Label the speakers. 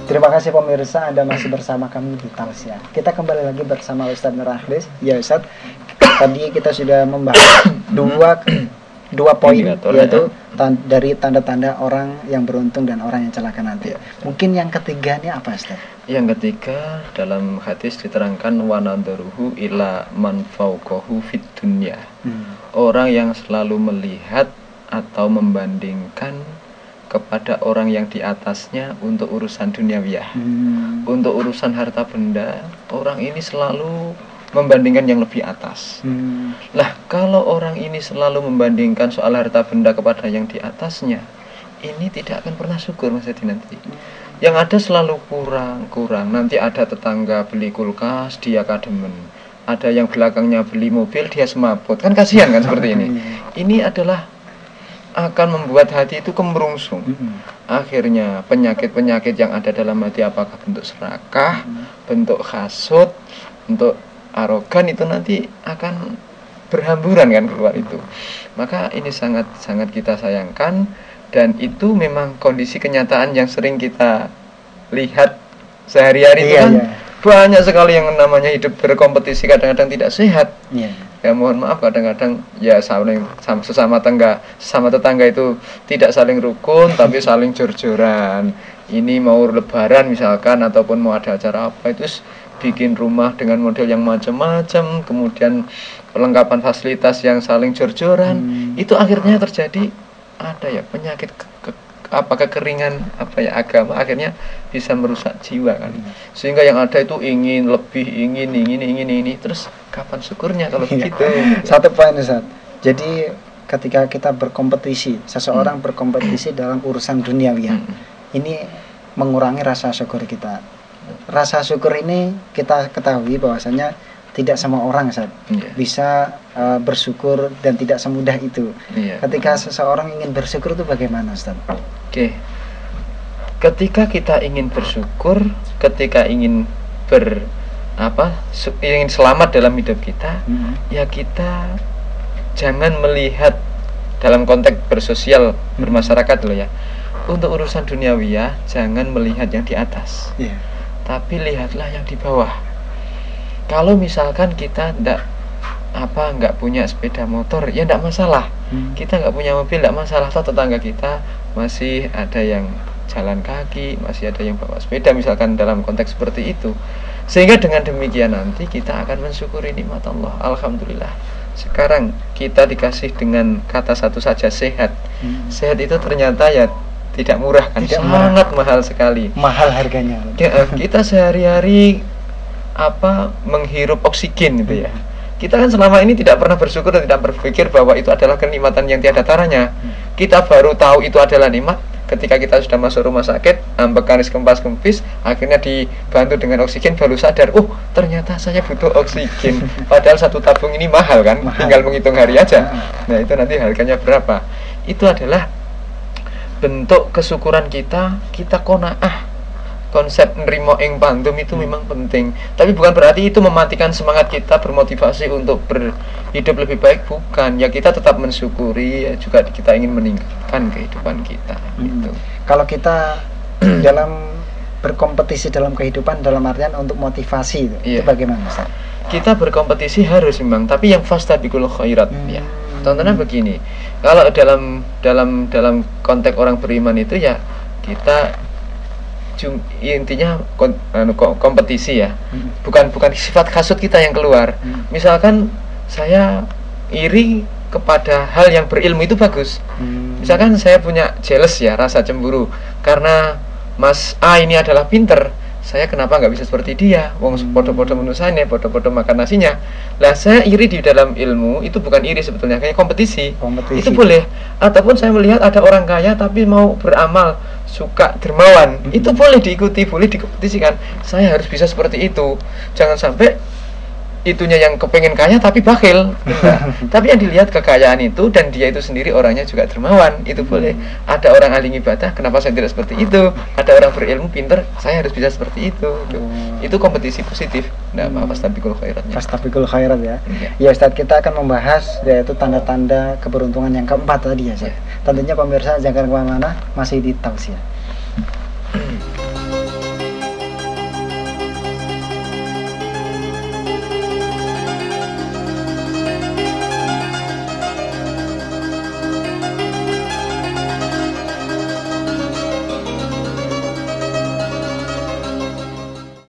Speaker 1: Terima kasih pemirsa, Anda masih bersama kami di Tausiah. Kita kembali lagi bersama Ustadz Nur Akhlis. Ya Ustadz, tadi kita sudah membahas dua poin, yaitu dari tanda-tanda orang yang beruntung dan orang yang celaka nanti. Mungkin yang ketiganya apa Ustadz?
Speaker 2: Yang ketiga, dalam hadis diterangkan wanadharuhu ila man fawqahu fid dunya. Orang yang selalu melihat atau membandingkan kepada orang yang di atasnya untuk urusan duniawiyah. Untuk urusan harta benda, orang ini selalu membandingkan yang lebih atas. Lah, kalau orang ini selalu membandingkan soal harta benda kepada yang di atasnya, ini tidak akan pernah syukur Mas Edi nanti. Yang ada selalu kurang. Nanti ada tetangga beli kulkas, dia kademen. Ada yang belakangnya beli mobil, dia semaput. Kan kasihan kan seperti ini. Ini adalah akan membuat hati itu kemerungsung. Akhirnya penyakit-penyakit yang ada dalam hati, apakah bentuk serakah, bentuk hasud, bentuk arogan, itu nanti akan berhamburan kan keluar itu. Maka ini sangat kita sayangkan, dan itu memang kondisi kenyataan yang sering kita lihat sehari-hari. Itu kan banyak sekali yang namanya hidup berkompetisi, kadang-kadang tidak sehat. Ya mohon maaf, kadang-kadang ya sesama tetangga itu tidak saling rukun tapi saling jor-joran. Ini mau lebaran misalkan, ataupun mau ada acara apa, itu bikin rumah dengan model yang macam-macam, kemudian perlengkapan fasilitas yang saling jor-joran. Itu akhirnya terjadi ada ya penyakit kekeringan agama, akhirnya bisa merusak jiwa kan. Sehingga yang ada itu ingin lebih, ingin ini, terus kapan syukurnya kalau begitu?
Speaker 1: Satu poin Ustaz. Jadi ketika kita berkompetisi, seseorang berkompetisi dalam urusan duniawi, ini mengurangi rasa syukur kita. Rasa syukur ini kita ketahui bahwasanya tidak semua orang Ustaz bisa bersyukur, dan tidak semudah itu. Ketika seseorang ingin bersyukur itu bagaimana Ustaz?
Speaker 2: Ketika kita ingin bersyukur, ketika ingin ingin selamat dalam hidup kita, ya kita jangan melihat dalam konteks bersosial, bermasyarakat loh ya. Untuk urusan duniawiyah jangan melihat yang di atas, tapi lihatlah yang di bawah. Kalau misalkan kita nggak punya sepeda motor, ya nggak masalah. Kita nggak punya mobil, nggak masalah. Toh tetangga kita masih ada yang jalan kaki, masih ada yang bawa sepeda, misalkan dalam konteks seperti itu. Sehingga dengan demikian nanti kita akan mensyukuri nikmat Allah. Alhamdulillah, sekarang kita dikasih dengan kata satu saja, sehat. Sehat itu ternyata ya tidak murah kan, sangat mahal sekali.
Speaker 1: Mahal harganya.
Speaker 2: Kita sehari-hari menghirup oksigen gitu ya. Kita kan selama ini tidak pernah bersyukur dan tidak berpikir bahwa itu adalah kenikmatan yang tiada taranya. Kita baru tahu itu adalah nikmat ketika kita sudah masuk rumah sakit, ambekan kempas-kempis, akhirnya dibantu dengan oksigen, baru sadar, ternyata saya butuh oksigen. Padahal satu tabung ini mahal kan, tinggal menghitung hari aja. Nah itu nanti harganya berapa. Itu adalah bentuk kesyukuran kita qanaah. Konsep nerimo ing pandum itu memang penting, tapi bukan berarti itu mematikan semangat kita bermotivasi untuk berhidup lebih baik, bukan. Ya kita tetap mensyukuri, ya juga kita ingin meningkatkan kehidupan kita gitu.
Speaker 1: Kalau kita dalam berkompetisi dalam kehidupan, dalam artian untuk motivasi itu bagaimana Ustaz?
Speaker 2: Kita berkompetisi harus memang, tapi yang fastabiqul khairat ya. Contohnya begini, kalau dalam konteks orang beriman itu ya kita intinya kompetisi ya, bukan sifat hasud kita yang keluar. Misalkan saya iri kepada hal yang berilmu, itu bagus. Misalkan saya punya jealous ya, rasa cemburu karena Mas A ini adalah pinter, saya kenapa nggak bisa seperti dia, wong podo-podo menusanya, podo-podo makan nasinya. Lah saya iri di dalam ilmu, itu bukan iri sebetulnya, kayak kompetisi. Itu boleh. Ataupun saya melihat ada orang kaya tapi mau beramal, suka dermawan, itu boleh diikuti, boleh dikompetisikan. Saya harus bisa seperti itu. Jangan sampai itunya yang kepengen kaya tapi bakhil. Tapi yang dilihat kekayaan itu, dan dia itu sendiri orangnya juga dermawan, itu boleh. Ada orang ahli ibadah, kenapa saya tidak seperti itu? Ada orang berilmu pinter, saya harus bisa seperti itu. Itu kompetisi positif. Nah, fastabiqul khairatnya.
Speaker 1: Fastabiqul khairat ya. Ya Ustaz, kita akan membahas yaitu tanda-tanda keberuntungan yang keempat tadi ya Ustaz. Tentunya pemirsa jangan kemana-mana, masih di Tausiah.